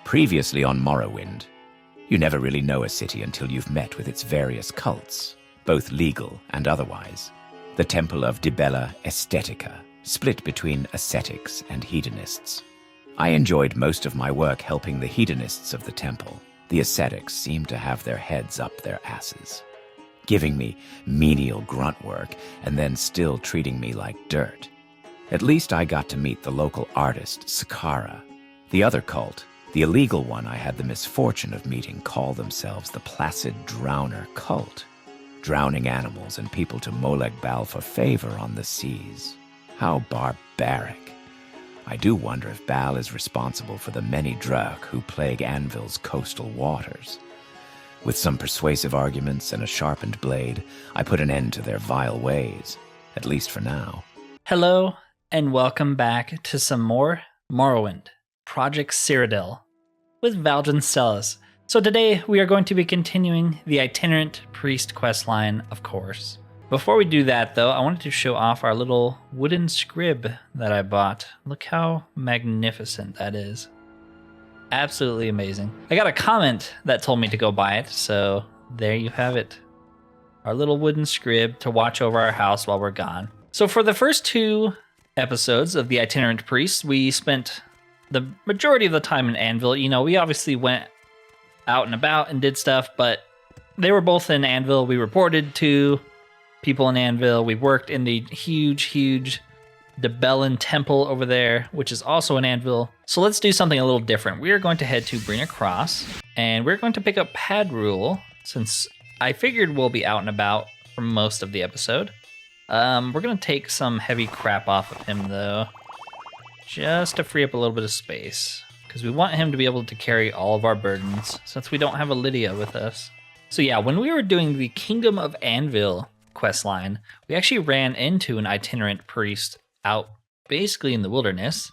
Previously on Morrowind. You never really know a city until you've met with its various cults, both legal and otherwise. The Temple of Dibella Aesthetica, split between ascetics and hedonists. I enjoyed most of my work helping the hedonists of the temple. The ascetics seemed to have their heads up their asses, giving me menial grunt work and then still treating me like dirt. At least I got to meet the local artist, Sakara. The other cult, the illegal one I had the misfortune of meeting, call themselves the Placid Drowner Cult, drowning animals and people to Molag Bal for favor on the seas. How barbaric. I do wonder if Bal is responsible for the many Druk who plague Anvil's coastal waters. With some persuasive arguments and a sharpened blade, I put an end to their vile ways, at least for now. Hello, and welcome back to some more Morrowind, Project Cyrodiil, with Valdryn Stellas. So today we are going to be continuing the Itinerant Priest questline, of course. Before we do that though, I wanted to show off our little wooden scrib that I bought. Look how magnificent that is. Absolutely amazing. I got a comment that told me to go buy it, so there you have it. Our little wooden scrib to watch over our house while we're gone. So for the first two episodes of the Itinerant Priest, we spent the majority of the time in Anvil. You know, we obviously went out and about and did stuff, but they were both in Anvil. We reported to people in Anvil. We worked in the huge Dibellan temple over there, which is also in Anvil. So let's do something a little different. We are going to head to Brina Cross, and we're going to pick up Padrule, since I figured we'll be out and about for most of the episode. We're going to take some heavy crap off of him, though, just to free up a little bit of space, because we want him to be able to carry all of our burdens, since we don't have a Lydia with us. So yeah, when we were doing the Kingdom of Anvil questline, we actually ran into an itinerant priest out basically in the wilderness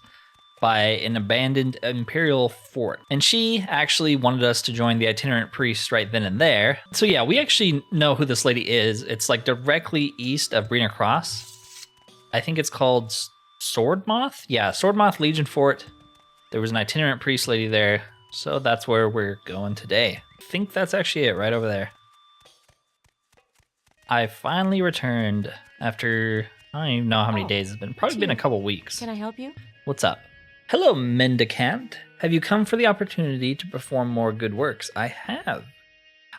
by an abandoned Imperial Fort. And she actually wanted us to join the itinerant priest right then and there. So yeah, we actually know who this lady is. It's like directly east of Brina Cross. I think it's called Swordmoth? Yeah, Swordmoth Legion Fort. There was an itinerant priest lady there, so that's where we're going today. I think that's actually it, right over there. I finally returned after, I don't even know how many days it's been. Probably been a couple weeks. Can I help you? What's up? Hello, Mendicant. Have you come for the opportunity to perform more good works? I have.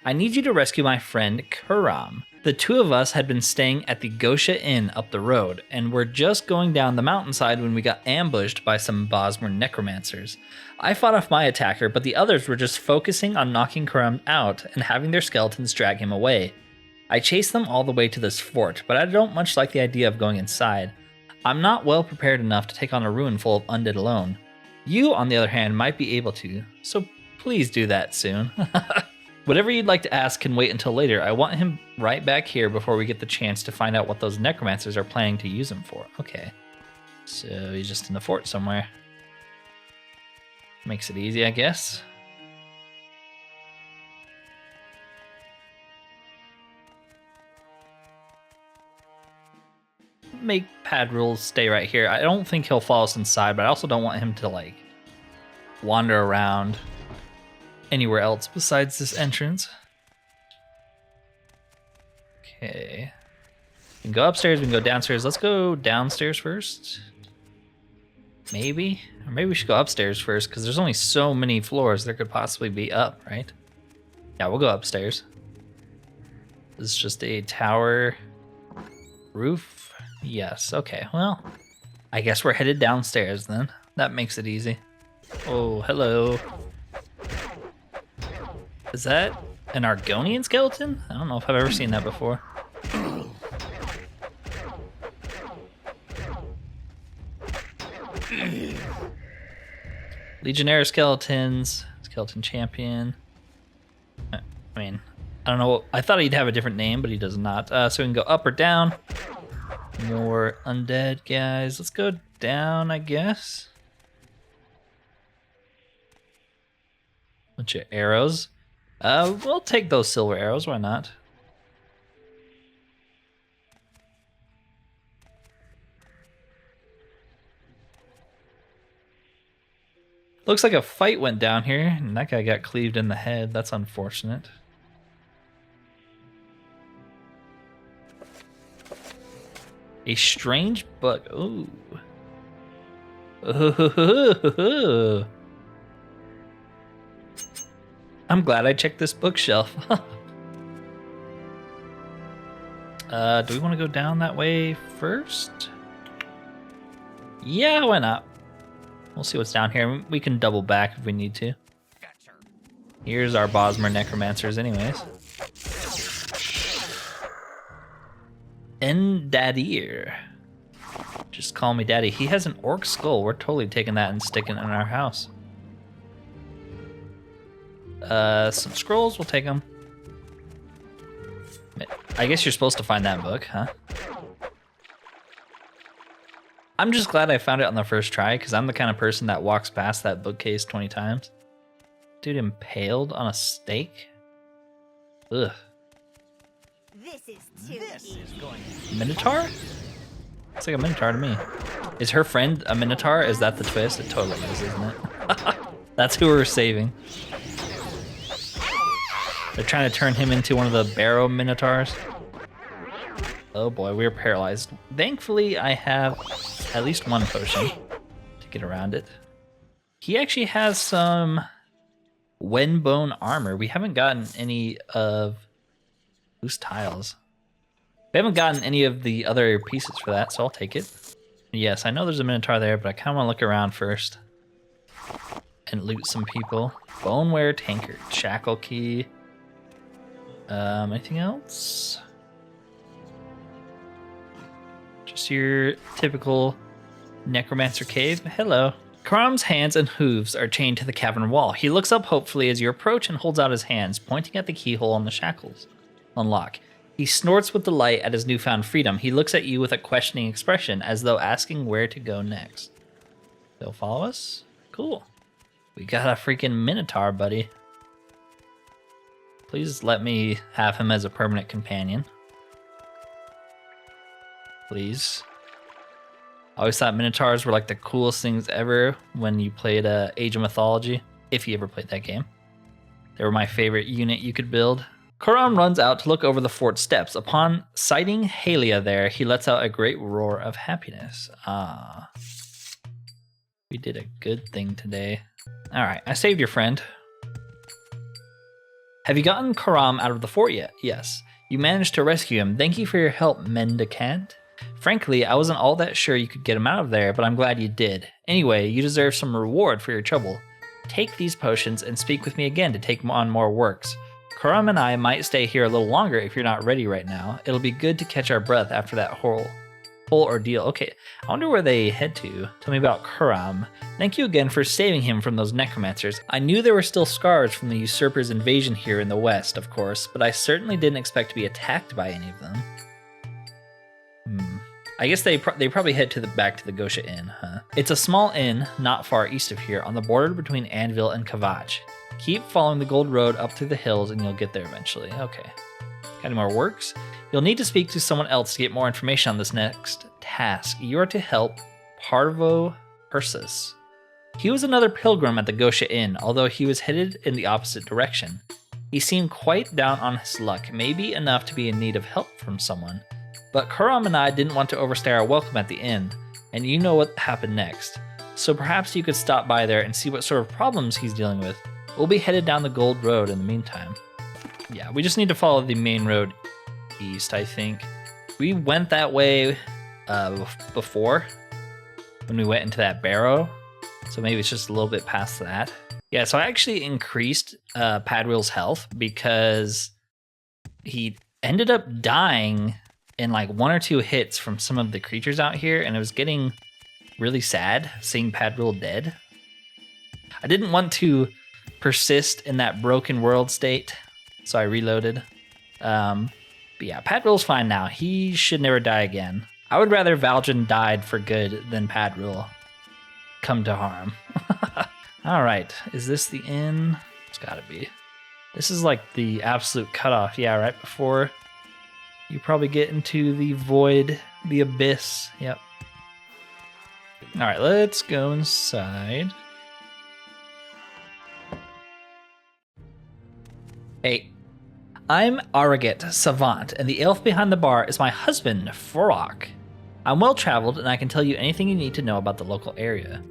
I need you to rescue my friend, Kuram. The two of us had been staying at the Gosha Inn up the road, and were just going down the mountainside when we got ambushed by some Bosmer necromancers. I fought off my attacker, but the others were just focusing on knocking Kuram out and having their skeletons drag him away. I chased them all the way to this fort, but I don't much like the idea of going inside. I'm not well prepared enough to take on a ruin full of undead alone. You, on the other hand, might be able to, so please do that soon. Whatever you'd like to ask can wait until later. I want him right back here before we get the chance to find out what those necromancers are planning to use him for. Okay, so he's just in the fort somewhere. Makes it easy, I guess. Make Padrule stay right here. I don't think he'll follow us inside, but I also don't want him to like wander around anywhere else besides this entrance. Okay. We can go upstairs, we can go downstairs. Let's go downstairs first. Maybe? Or maybe we should go upstairs first, because there's only so many floors there could possibly be up, right? Yeah, we'll go upstairs. This is just a tower roof. Yes, okay, well, I guess we're headed downstairs then. That makes it easy. Oh, hello. Is that an Argonian skeleton? I don't know if I've ever seen that before. Legionnaire skeletons, skeleton champion. I mean, I don't know. I thought he'd have a different name, but he does not. So we can go up or down. More undead guys. Let's go down, I guess. Bunch of arrows. We'll take those silver arrows, why not? Looks like a fight went down here, and that guy got cleaved in the head. That's unfortunate. A strange book. Ooh. I'm glad I checked this bookshelf. Do we want to go down that way first? Yeah, why not? We'll see what's down here. We can double back if we need to. Here's our Bosmer Necromancers anyways. Endadir. Just call me daddy. He has an orc skull. We're totally taking that and sticking it in our house. Some scrolls, we'll take them. I guess you're supposed to find that book, huh? I'm just glad I found it on the first try, because I'm the kind of person that walks past that bookcase 20 times. Dude impaled on a stake? Ugh. This is too easy. Minotaur? Looks like a Minotaur to me. Is her friend a Minotaur? Is that the twist? It totally is, isn't it? That's who we're saving. They're trying to turn him into one of the Barrow Minotaurs. Oh boy, we're paralyzed. Thankfully, I have at least one potion to get around it. He actually has some Wenbone armor. We haven't gotten any of loose tiles. We haven't gotten any of the other pieces for that, so I'll take it. Yes, I know there's a Minotaur there, but I kind of want to look around first and loot some people. Boneware tankard, shackle key. Anything else? Just your typical necromancer cave. Hello. Karam's hands and hooves are chained to the cavern wall. He looks up hopefully as you approach and holds out his hands, pointing at the keyhole on the shackles. Unlock. He snorts with delight at his newfound freedom. He looks at you with a questioning expression, as though asking where to go next. They'll follow us? Cool. We got a freaking Minotaur, buddy. Please let me have him as a permanent companion. Please. I always thought Minotaurs were like the coolest things ever when you played Age of Mythology, if you ever played that game. They were my favorite unit you could build. Karam runs out to look over the fort steps. Upon sighting Haela there, he lets out a great roar of happiness. Ah. We did a good thing today. Alright, I saved your friend. Have you gotten Karam out of the fort yet? Yes. You managed to rescue him. Thank you for your help, Mendicant. Frankly, I wasn't all that sure you could get him out of there, but I'm glad you did. Anyway, you deserve some reward for your trouble. Take these potions and speak with me again to take on more works. Karam and I might stay here a little longer if you're not ready right now. It'll be good to catch our breath after that whole ordeal. Okay, I wonder where they head to. Tell me about Karam. Thank you again for saving him from those necromancers. I knew there were still scars from the usurpers' invasion here in the west, of course, but I certainly didn't expect to be attacked by any of them. I guess they probably head to back to the Gosha Inn, huh? It's a small inn not far east of here, on the border between Anvil and Kavach. Keep following the Gold Road up through the hills and you'll get there eventually. Okay. Got any more works? You'll need to speak to someone else to get more information on this next task. You are to help Parvo Ursus. He was another pilgrim at the Gosha Inn, although he was headed in the opposite direction. He seemed quite down on his luck, maybe enough to be in need of help from someone. But Karam and I didn't want to overstay our welcome at the inn, and you know what happened next. So perhaps you could stop by there and see what sort of problems he's dealing with. We'll be headed down the Gold Road in the meantime. Yeah, we just need to follow the main road east, I think. We went that way before, when we went into that barrow, so maybe it's just a little bit past that. Yeah, so I actually increased Padwheel's health because he ended up dying in like 1 or 2 hits from some of the creatures out here, and it was getting really sad seeing Padwheel dead. I didn't want to persist in that broken world state, so I reloaded. But yeah, Padwheel's fine now. He should never die again. I would rather Valdryn died for good than Padwheel come to harm. Alright, is this the inn? It's gotta be. This is like the absolute cutoff. Yeah, right before you probably get into the void, the abyss. Yep. Alright, let's go inside. Hey, I'm Arrogant Savant, and the elf behind the bar is my husband, Forok. I'm well-traveled, and I can tell you anything you need to know about the local area.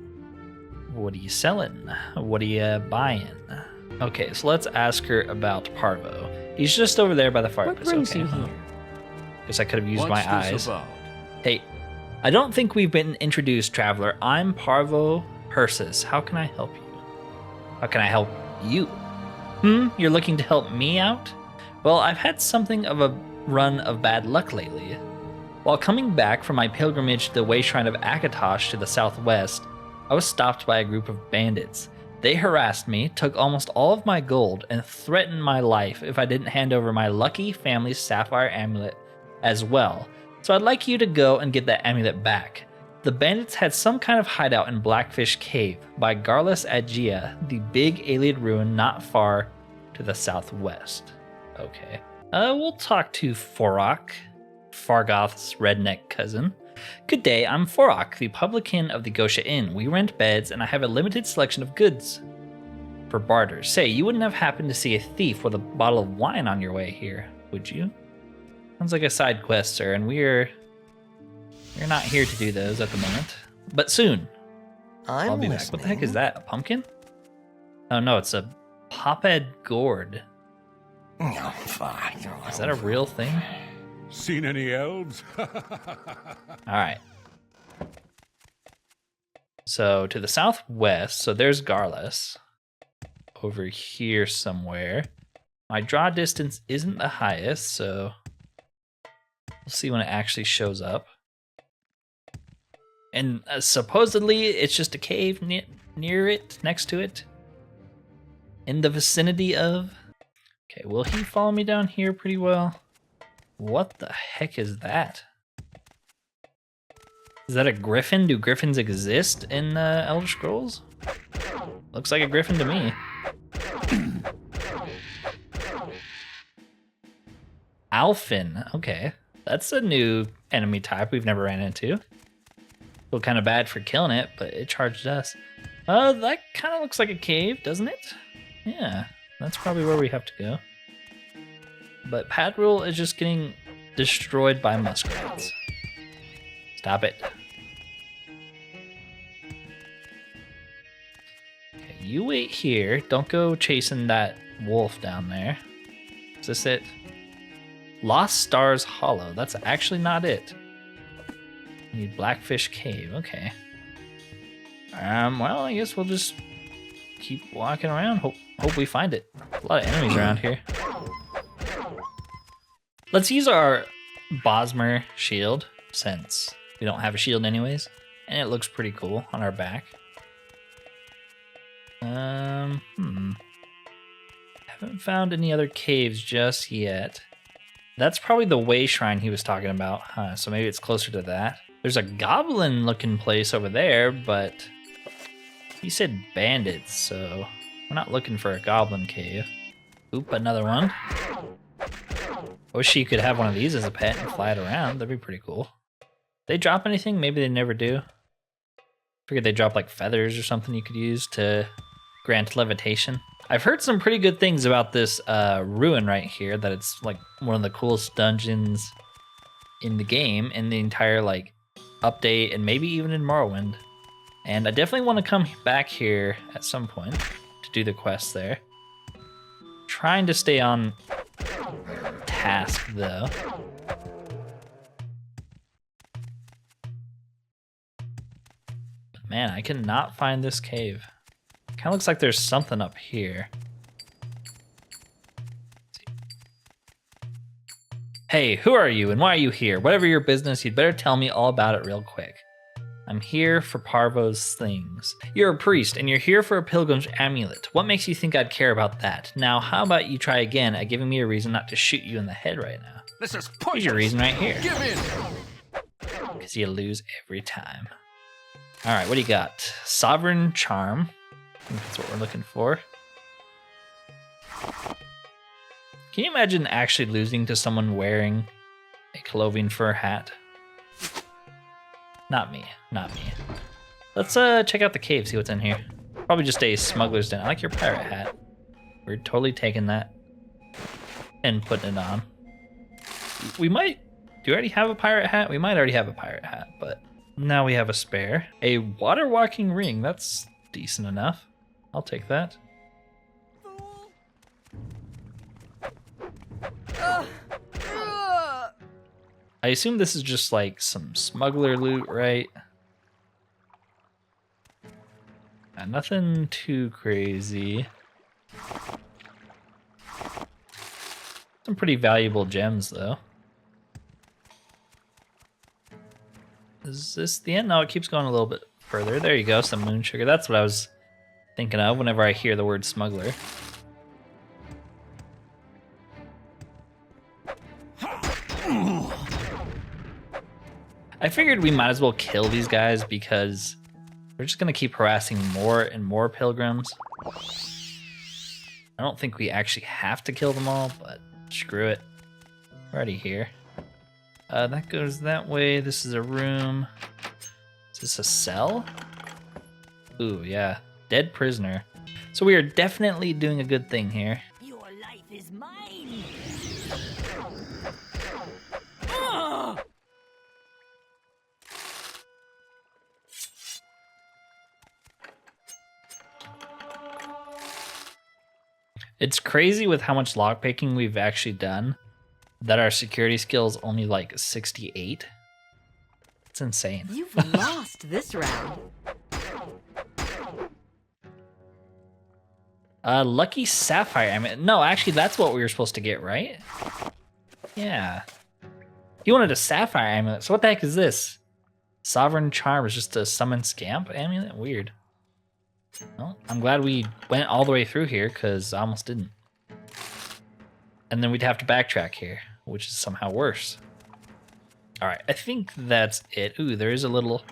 What are you selling? What are you buying? Okay, so let's ask her about Parvo. He's just over there by the fireplace. What brings okay. you here? Guess I could have used What's my this eyes. about? Hey, I don't think we've been introduced, traveler. I'm Parvo Persis. How can I help you? How can I help you? You're looking to help me out? Well, I've had something of a run of bad luck lately. While coming back from my pilgrimage to the way shrine of Akatosh to the southwest, I was stopped by a group of bandits. They harassed me, took almost all of my gold, and threatened my life if I didn't hand over my lucky family's sapphire amulet as well. So I'd like you to go and get that amulet back. The bandits had some kind of hideout in Blackfish Cave by Garlus Agia, the big Ayleid Ruin not far to the southwest. Okay. We'll talk to Forok, Fargoth's redneck cousin. Good day, I'm Forok, the publican of the Gosha Inn. We rent beds, and I have a limited selection of goods for barter. Say, you wouldn't have happened to see a thief with a bottle of wine on your way here, would you? Sounds like a side quest, sir, and we're not here to do those at the moment. But soon, I'll be back. What the heck is that, a pumpkin? Oh no, it's a Poped gourd. Is that a real thing? Seen any elves? Alright. So to the southwest, so there's Garlus. Over here somewhere. My draw distance isn't the highest, so we'll see when it actually shows up. And supposedly it's just a cave near it, next to it. In the vicinity of... Okay, will he follow me down here pretty well? What the heck is that? Is that a griffin? Do griffins exist in Elder Scrolls? Looks like a griffin to me. Alfin, okay. That's a new enemy type we've never ran into. Feel kind of bad for killing it, but it charged us. That kind of looks like a cave, doesn't it? Yeah, that's probably where we have to go. But Padril is just getting destroyed by muskrats. Stop it. Okay, you wait here. Don't go chasing that wolf down there. Is this it? Lost Stars Hollow. That's actually not it. We need Blackfish Cave. Okay. Well, I guess we'll just keep walking around. Hope we find it. A lot of enemies around here. Let's use our Bosmer shield, since we don't have a shield anyways, and it looks pretty cool on our back. Haven't found any other caves just yet. That's probably the way shrine he was talking about, huh? So maybe it's closer to that. There's a goblin-looking place over there, but he said bandits, so we're not looking for a goblin cave. Oop, another one. I wish you could have one of these as a pet and fly it around. That'd be pretty cool. They drop anything? Maybe they never do. Figured they drop like feathers or something you could use to grant levitation. I've heard some pretty good things about this ruin right here, that it's like one of the coolest dungeons in the game, in the entire like update, and maybe even in Morrowind. And I definitely want to come back here at some point to do the quest there. Trying to stay on task though. Man, I cannot find this cave. Kind of looks like there's something up here. Hey, who are you and why are you here? Whatever your business, you'd better tell me all about it real quick. I'm here for Parvo's things. You're a priest, and you're here for a pilgrim's amulet. What makes you think I'd care about that? Now, how about you try again at giving me a reason not to shoot you in the head right now? This is pointless. Here's your reason right here. Give in. Because you lose every time. All right, what do you got? Sovereign Charm. I think that's what we're looking for. Can you imagine actually losing to someone wearing a cloven fur hat? Not me, not me. Let's check out the cave, see what's in here. Probably just a smuggler's den. I like your pirate hat. We're totally taking that. and putting it on. We might... Do you already have a pirate hat? We might already have a pirate hat, but now we have a spare. A water walking ring. That's decent enough. I'll take that. I assume this is just like some smuggler loot, right? Nothing too crazy. Some pretty valuable gems, though. Is this the end? No, it keeps going a little bit further. There you go, some moon sugar. That's what I was thinking of whenever I hear the word smuggler. I figured we might as well kill these guys because we're just gonna keep harassing more and more pilgrims. I don't think we actually have to kill them all, but screw it. We're already here. That goes that way. This is a room. Is this a cell? Ooh, yeah. Dead prisoner. So we are definitely doing a good thing here. Your life is mine. It's crazy with how much lockpicking we've actually done that our security skill is only like 68. It's insane. You've lost this round. Lucky sapphire. I mean, no, actually, that's what we were supposed to get, right? Yeah. You wanted a sapphire amulet. So what the heck is this? Sovereign charm is just a summon scamp amulet? Weird. Well, I'm glad we went all the way through here because I almost didn't. And then we'd have to backtrack here, which is somehow worse. All right, I think that's it. Ooh, there is a little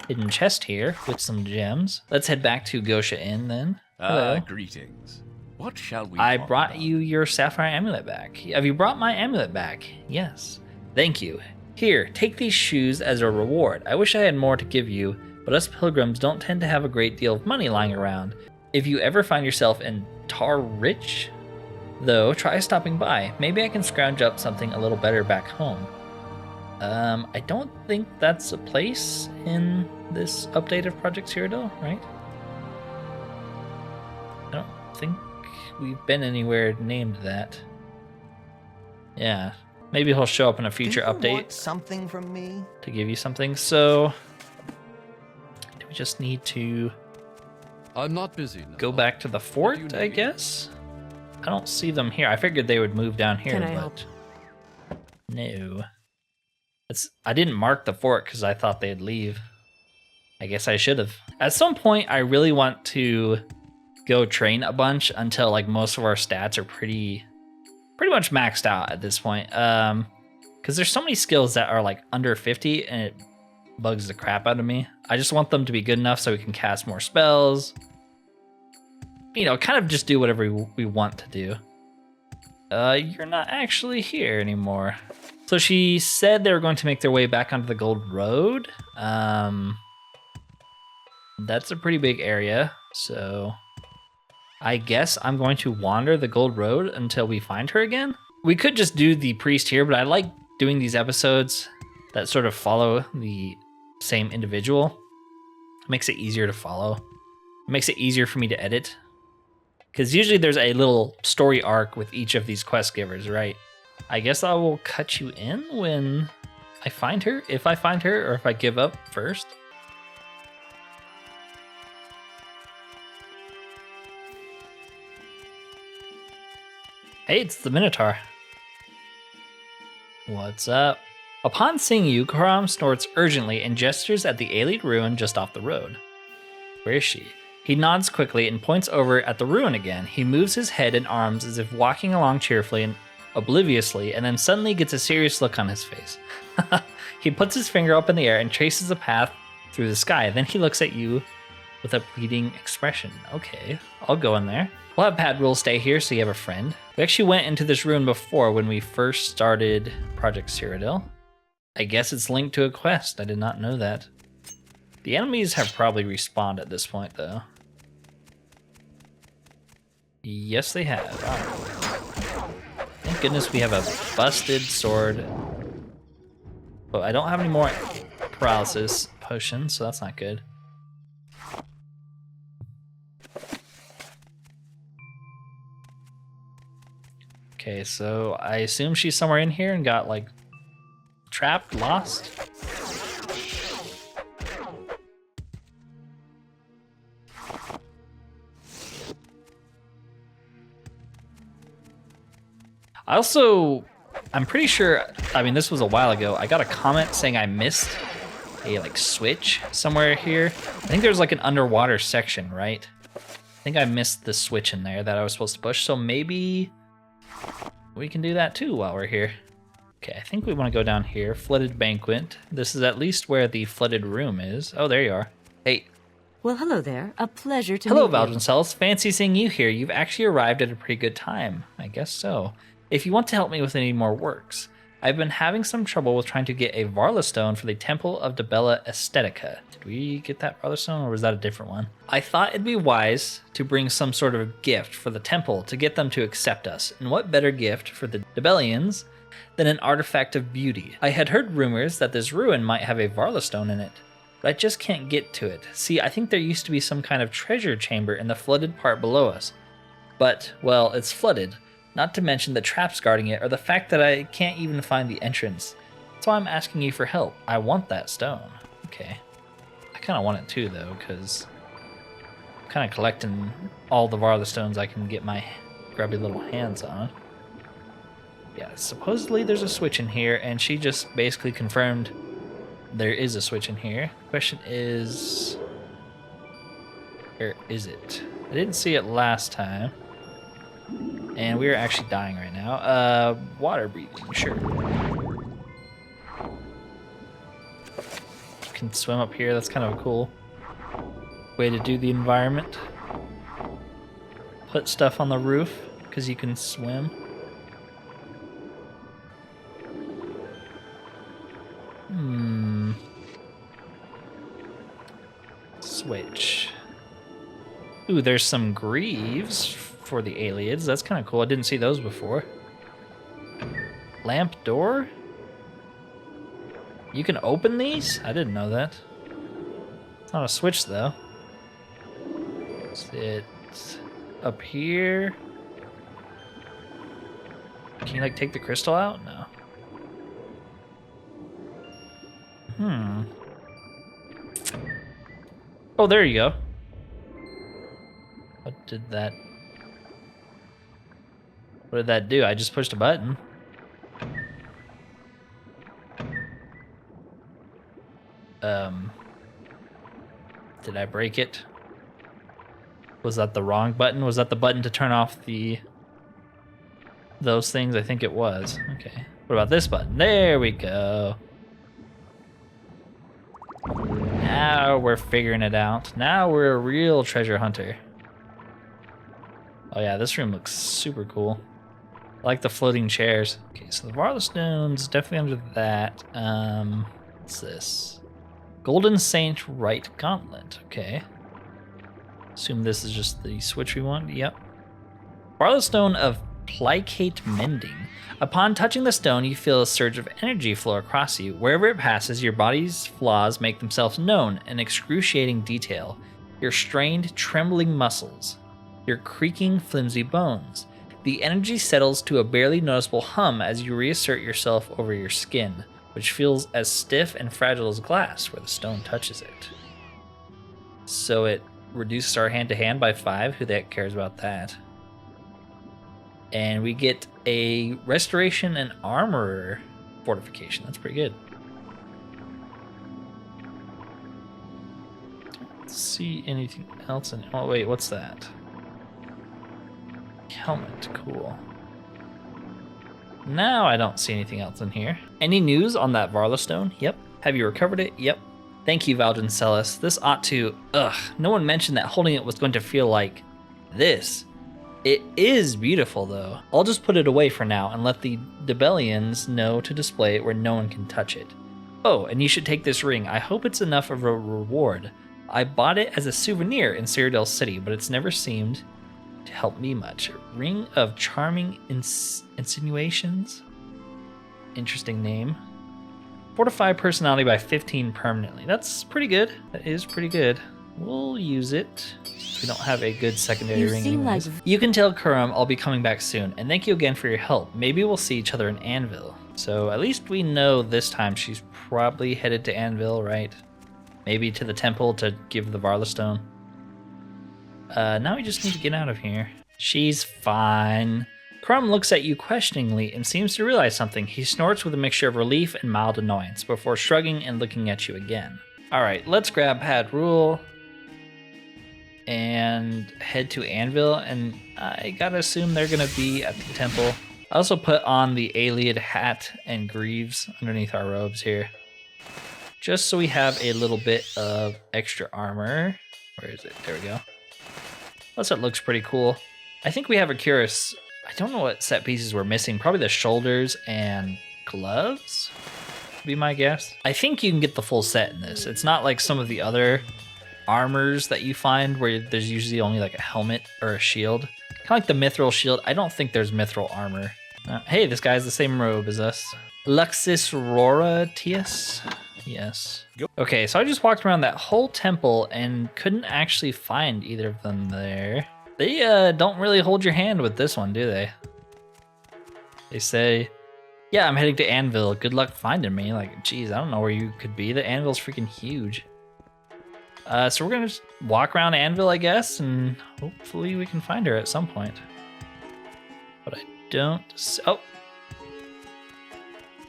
hidden chest here with some gems. Let's head back to Gosha Inn then. Hello. Greetings. What shall we I talk brought about? you your sapphire amulet back. Have you brought my amulet back? Yes. Thank you. Here, take these shoes as a reward. I wish I had more to give you, but us pilgrims don't tend to have a great deal of money lying around. If you ever find yourself in Tar Rich, though, try stopping by. Maybe I can scrounge up something a little better back home. I don't think that's a place in this update of Project Cyrodiil, right? I don't think we've been anywhere named that. Yeah, maybe he'll show up in a future Do you update want something from me? to give you something. So, do we just need to I'm not busy now. go back to the What do you fort, I need? guess? I don't see them here. I figured they would move down here, Can I but no. I didn't mark the fort because I thought they'd leave. I guess I should have. At some point, I really want to go train a bunch until like most of our stats are pretty much maxed out at this point. Because there's so many skills that are like under 50 and it bugs the crap out of me. I just want them to be good enough so we can cast more spells. You know, kind of just do whatever we want to do. You're not actually here anymore. So she said they were going to make their way back onto the Gold Road. That's a pretty big area, so I guess I'm going to wander the Gold Road until we find her again. We could just do the priest here, but I like doing these episodes that sort of follow the same individual. It makes it easier to follow. It makes it easier for me to edit. Because usually there's a little story arc with each of these quest givers, right? I guess I will cut you in when I find her, if I find her, or if I give up first. Hey, it's the Minotaur. What's up? Upon seeing you, Karam snorts urgently and gestures at the Ayleid Ruin just off the road. Where is she? He nods quickly and points over at the ruin again. He moves his head and arms as if walking along cheerfully and obliviously, and then suddenly gets a serious look on his face. He puts his finger up in the air and traces a path through the sky. Then he looks at you with a pleading expression. Okay, I'll go in there. We'll have Padril stay here so you have a friend. We actually went into this ruin before when we first started Project Cyrodiil. I guess it's linked to a quest. I did not know that. The enemies have probably respawned at this point, though. Yes, they have. All right. Thank goodness, we have a busted sword. But I don't have any more paralysis potions, so that's not good. Okay, so I assume she's somewhere in here and got, like, trapped, lost. I'm pretty sure, I mean, this was a while ago, I got a comment saying I missed a, like, switch somewhere here. I think there's, like, an underwater section, right? I think I missed the switch in there that I was supposed to push, so maybe we can do that too while we're here. Okay, I think we want to go down here. Flooded Banquet. This is at least where the flooded room is. Oh, there you are. Hey. Well, hello there. A pleasure to Hello, meet you. Valdryn Cells. Fancy seeing you here. You've actually arrived at a pretty good time. I guess so. If you want to help me with any more works, I've been having some trouble with trying to get a Varla Stone for the Temple of Dibella Estetica. Did we get that Varla Stone, or was that a different one? I thought it'd be wise to bring some sort of gift for the temple to get them to accept us. And what better gift for the Dibellians than an artifact of beauty? I had heard rumors that this ruin might have a Varla Stone in it, but I just can't get to it. See, I think there used to be some kind of treasure chamber in the flooded part below us. But, well, it's flooded. Not to mention the traps guarding it, or the fact that I can't even find the entrance. That's why I'm asking you for help. I want that stone. Okay. I kind of want it too, though, because I'm kind of collecting all the Varla Stones I can get my grubby little hands on. Yeah, supposedly there's a switch in here, and she just basically confirmed there is a switch in here. The question is, where is it? I didn't see it last time. And we're actually dying right now. Water breathing, sure. You can swim up here, that's kind of a cool way to do the environment. Put stuff on the roof, because you can swim. Switch. Ooh, there's some greaves for the Ayleids. That's kind of cool. I didn't see those before. Lamp door? You can open these? I didn't know that. It's not a switch, though. Is it up here? Can you, like, take the crystal out? No. Oh, there you go. What did that do? I just pushed a button. Did I break it? Was that the wrong button? Was that the button to turn off those things? I think it was. Okay. What about this button? There we go. Now we're figuring it out. Now we're a real treasure hunter. Oh yeah, this room looks super cool. I like the floating chairs. Okay, so the Varla Stone's definitely under that. What's this? Golden Saint Right Gauntlet. Okay. Assume this is just the switch we want. Yep. Varla Stone of Placate Mending. Upon touching the stone, you feel a surge of energy flow across you. Wherever it passes, your body's flaws make themselves known in excruciating detail. Your strained, trembling muscles. Your creaking, flimsy bones. The energy settles to a barely noticeable hum as you reassert yourself over your skin, which feels as stiff and fragile as glass where the stone touches it. So it reduces our hand-to-hand by 5. Who the heck cares about that? And we get a Restoration and Armor fortification. That's pretty good. Let's see anything else in... Oh, wait, what's that? Helmet, cool. Now I don't see anything else in here. Any news on that Varla Stone? Yep. Have you recovered it? Yep. Thank you, Valdryn Cellis. This ought to... Ugh, no one mentioned that holding it was going to feel like this. It is beautiful, though. I'll just put it away for now and let the Dibellians know to display it where no one can touch it. Oh, and you should take this ring. I hope it's enough of a reward. I bought it as a souvenir in Cyrodiil City, but it's never seemed to help me much. Ring of Charming Insinuations. Interesting name. Fortify personality by 15 permanently. That's pretty good. That is pretty good. We'll use it. We don't have a good secondary You ring seem anyways. like- You can tell Kurum I'll be coming back soon, and thank you again for your help. Maybe we'll see each other in Anvil. So at least we know this time she's probably headed to Anvil, right? Maybe to the temple to give the Varla Stone. Now we just need to get out of here. She's fine. Kurum looks at you questioningly and seems to realize something. He snorts with a mixture of relief and mild annoyance before shrugging and looking at you again. Alright, let's grab Pad Rule and head to Anvil, and I gotta assume they're gonna be at the temple. I also put on the Ayleid hat and greaves underneath our robes here, just so we have a little bit of extra armor. Where is it? There we go. Plus it looks pretty cool. I think we have a cuirass. I don't know what set pieces we're missing. Probably the shoulders and gloves, would be my guess. I think you can get the full set in this. It's not like some of the other armors that you find where there's usually only like a helmet or a shield. Kind of like the mithril shield. I don't think there's mithril armor. Hey, this guy has the same robe as us. Luxus Roratius? Yes. Okay, so I just walked around that whole temple and couldn't actually find either of them there. They don't really hold your hand with this one, do they? They say, yeah, I'm heading to Anvil. Good luck finding me. Like, geez, I don't know where you could be. The Anvil's freaking huge. So we're gonna just walk around Anvil, I guess, and hopefully we can find her at some point. But I don't... Oh!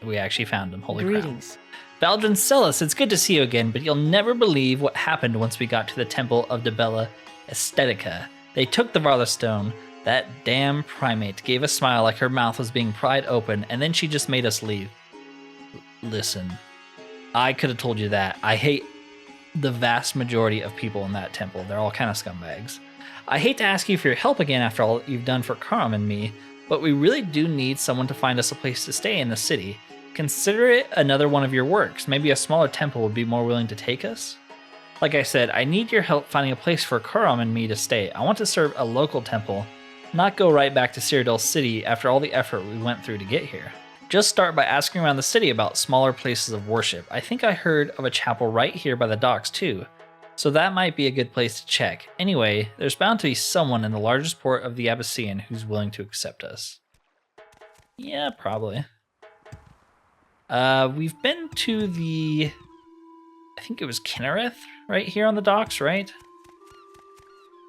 We actually found him. Holy crap. Greetings. Valdryn Celis, it's good to see you again, but you'll never believe what happened once we got to the Temple of Dibella Estetica. They took the Varla Stone. That damn primate gave a smile like her mouth was being pried open, and then she just made us leave. Listen, I could have told you that. I hate the vast majority of people in that temple. They're all kind of scumbags. I hate to ask you for your help again after all you've done for Kurum and me, but we really do need someone to find us a place to stay in the city. Consider it another one of your works. Maybe a smaller temple would be more willing to take us. Like I said, I need your help finding a place for Kurum and me to stay. I want to serve a local temple, not go right back to Cyrodiil City after all the effort we went through to get here. Just start by asking around the city about smaller places of worship. I think I heard of a chapel right here by the docks too, so that might be a good place to check. Anyway, there's bound to be someone in the largest port of the Abyssinian who's willing to accept us. Yeah, probably. We've been to the... I think it was Kinnereth right here on the docks, right?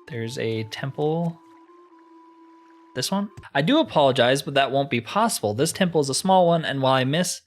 There's a temple... This one? I do apologize, but that won't be possible. This temple is a small one, and while I miss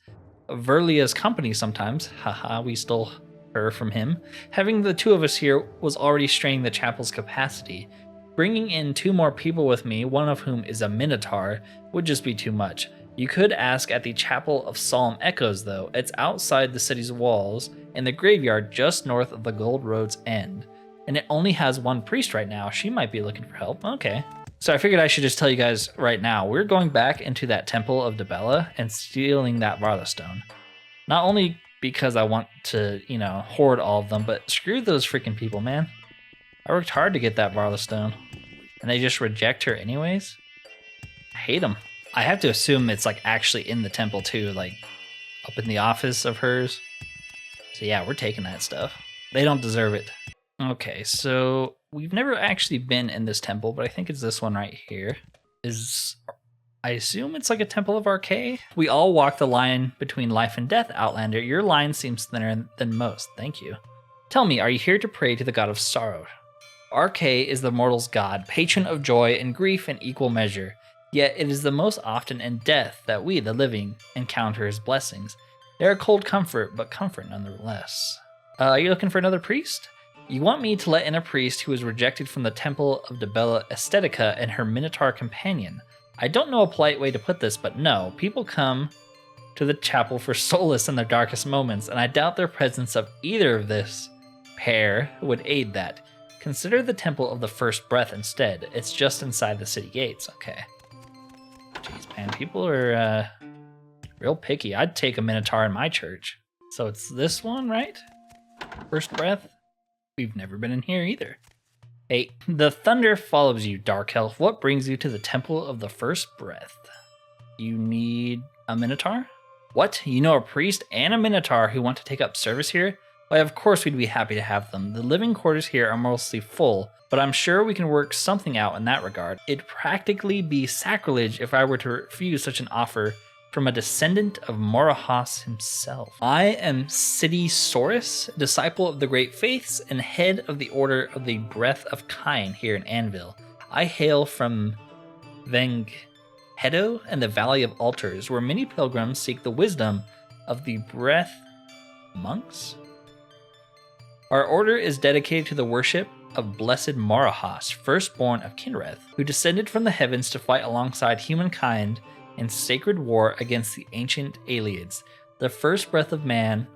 Verlia's company sometimes, haha, we stole her from him, having the two of us here was already straining the chapel's capacity. Bringing in 2 more people with me, one of whom is a Minotaur, would just be too much. You could ask at the Chapel of Solemn Echoes, though. It's outside the city's walls, in the graveyard just north of the Gold Road's end. And it only has 1 priest right now. She might be looking for help. Okay. So I figured I should just tell you guys right now, we're going back into that Temple of Dibella and stealing that Varla Stone. Not only because I want to, you know, hoard all of them, but screw those freaking people, man. I worked hard to get that Varla Stone, and they just reject her anyways? I hate them. I have to assume it's like actually in the temple too, like up in the office of hers. So yeah, we're taking that stuff. They don't deserve it. Okay, so we've never actually been in this temple, but I think it's this one right here. I assume it's like a Temple of Arcay? We all walk the line between life and death, Outlander. Your line seems thinner than most. Thank you. Tell me, are you here to pray to the god of sorrow? Arcay is the mortal's god, patron of joy and grief in equal measure. Yet it is the most often in death that we, the living, encounter his blessings. They are cold comfort, but comfort nonetheless. Are you looking for another priest? You want me to let in a priest who was rejected from the Temple of Dibella Estetica and her Minotaur companion. I don't know a polite way to put this, but no, people come to the chapel for solace in their darkest moments, and I doubt their presence of either of this pair would aid that. Consider the Temple of the First Breath instead. It's just inside the city gates. Okay. Jeez, man, people are real picky. I'd take a Minotaur in my church. So it's this one, right? First Breath? We've never been in here either. Hey, the thunder follows you, Dark Elf. What brings you to the Temple of the First Breath? You need a Minotaur? What? You know a priest and a Minotaur who want to take up service here? Why, of course we'd be happy to have them. The living quarters here are mostly full, but I'm sure we can work something out in that regard. It'd practically be sacrilege if I were to refuse such an offer from a descendant of Morahas himself. I am Sidisaurus, disciple of the Great Faiths and head of the Order of the Breath of Kine here in Anvil. I hail from Venghedo and the Valley of Altars, where many pilgrims seek the wisdom of the Breath monks. Our order is dedicated to the worship of Blessed Morahas, firstborn of Kinreth, who descended from the heavens to fight alongside humankind in sacred war against the ancient Ayleids. The first breath of man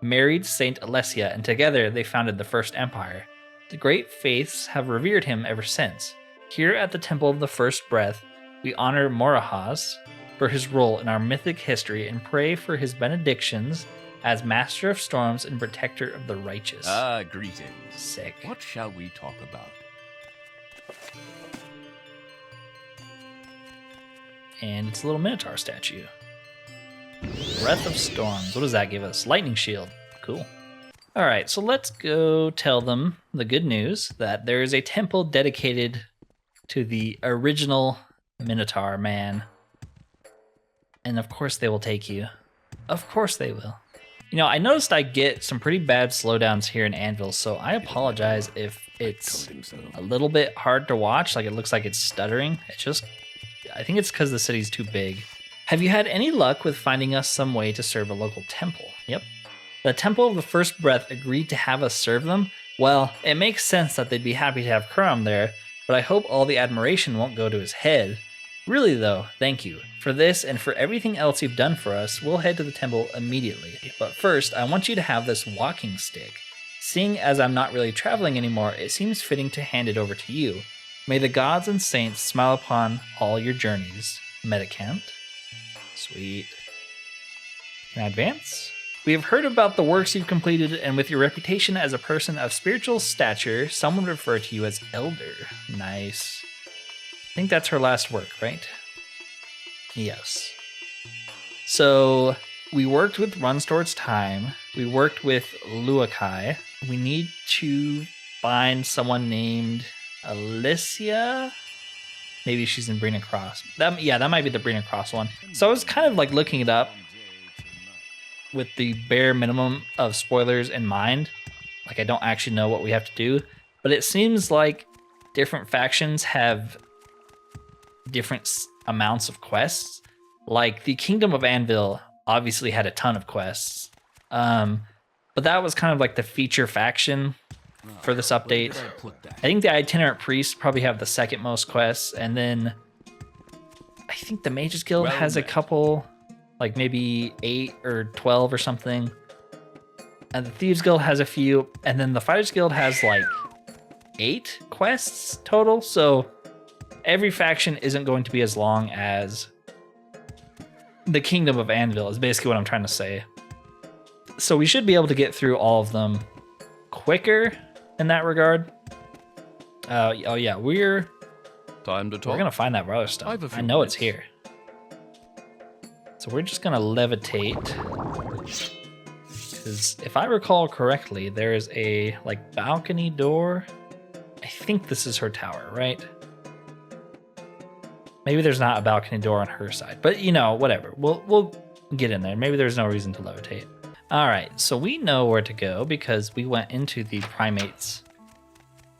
married Saint Alessia, and together they founded the First Empire. The Great Faiths have revered him ever since. Here at the Temple of the First Breath, we honor Morahas for his role in our mythic history and pray for his benedictions as Master of Storms and Protector of the Righteous. Greetings. Sick. What shall we talk about? And it's a little Minotaur statue. Breath of Storms. What does that give us? Lightning Shield. Cool. Alright, so let's go tell them the good news that there is a temple dedicated to the original Minotaur man. And of course they will take you. Of course they will. You know, I noticed I get some pretty bad slowdowns here in Anvil, so I apologize if it's a little bit hard to watch, like it looks like it's stuttering. I think it's because the city's too big. Have you had any luck with finding us some way to serve a local temple? Yep. The Temple of the First Breath agreed to have us serve them. Well, it makes sense that they'd be happy to have Kuram there, but I hope all the admiration won't go to his head. Really though, thank you. For this and for everything else you've done for us, we'll head to the temple immediately. But first, I want you to have this walking stick. Seeing as I'm not really traveling anymore, it seems fitting to hand it over to you. May the gods and saints smile upon all your journeys. Medicant. Sweet. Can I advance? We have heard about the works you've completed, and with your reputation as a person of spiritual stature, some would refer to you as Elder. Nice. I think that's her last work, right? Yes. So, we worked with Runs Towards Time. We worked with Luakai. We need to find someone named Alicia. Maybe she's in Brina Cross. That might be the Brina Cross one. So I was kind of like looking it up with the bare minimum of spoilers in mind. Like I don't actually know what we have to do, but it seems like different factions have different amounts of quests. Like the Kingdom of Anvil obviously had a ton of quests, but that was kind of like the feature faction for this update. I think the Itinerant Priest probably have the second most quests, and then I think the Mages Guild has a couple, like maybe 8 or 12 or something, and the Thieves Guild has a few, and then the Fighters Guild has like 8 quests total. So every faction isn't going to be as long as the Kingdom of Anvil, is basically what I'm trying to say. So we should be able to get through all of them quicker in that regard. Oh yeah, we're gonna find that Varla Stone. I know it's here. So we're just gonna levitate, because if I recall correctly, there is a like balcony door. I think this is her tower, right? Maybe there's not a balcony door on her side, but you know, whatever. We'll get in there. Maybe there's no reason to levitate. All right, so we know where to go because we went into the primates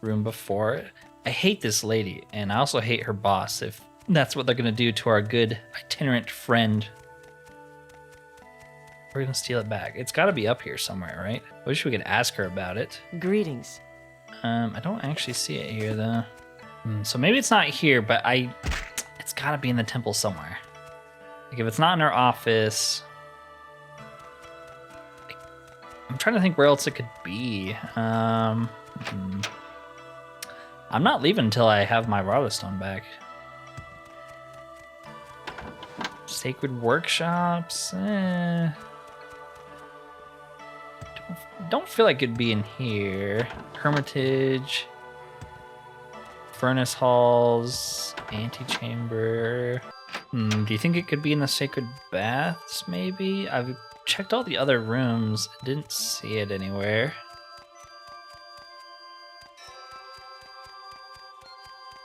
room before. I hate this lady, and I also hate her boss, if that's what they're gonna do to our good itinerant friend. We're gonna steal it back. It's gotta be up here somewhere, right? I wish we could ask her about it. Greetings. I don't actually see it here though. So maybe it's not here, but it's gotta be in the temple somewhere. Like if it's not in her office, I'm trying to think where else it could be. I'm not leaving until I have my Varla Stone back. Sacred workshops. Don't feel like it'd be in here. Hermitage. Furnace halls, antechamber. Do you think it could be in the sacred baths, maybe? I've checked all the other rooms, didn't see it anywhere.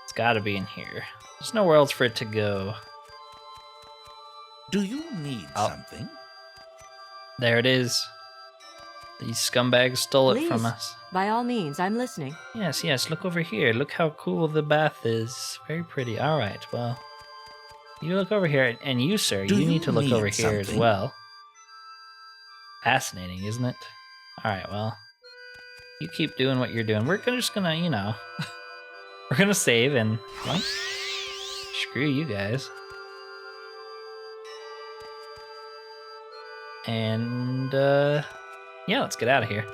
It's gotta be in here. There's nowhere else for it to go. Do you need something? There it is. These scumbags stole it from Please. us. By all means, I'm listening. Yes, yes, look over here. Look how cool the bath is. Very pretty. All right, well. You look over here, and you, sir, you need to look over here as well. Fascinating, isn't it? All right, well. You keep doing what you're doing. We're just gonna, you know, we're gonna save and, well, screw you guys. And, yeah, let's get out of here.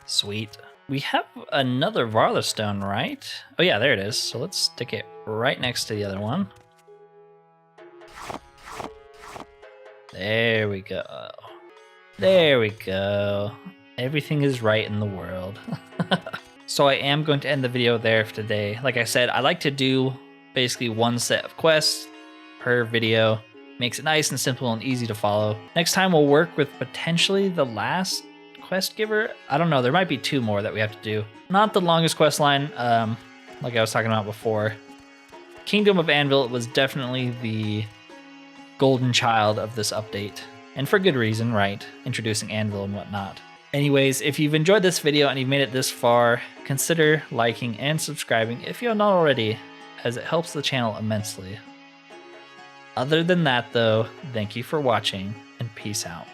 Sweet. We have another Varla Stone, right? Oh yeah, there it is. So let's stick it right next to the other one. There we go. There we go. Everything is right in the world. So I am going to end the video there for today. Like I said, I like to do basically one set of quests per video. Makes it nice and simple and easy to follow. Next time we'll work with potentially the last quest giver. I don't know, there might be 2 more that we have to do. Not the longest quest line, like I was talking about before. Kingdom of Anvil was definitely the golden child of this update. And for good reason, right? Introducing Anvil and whatnot. Anyways, if you've enjoyed this video and you've made it this far, consider liking and subscribing if you have not already, as it helps the channel immensely. Other than that though, thank you for watching and peace out.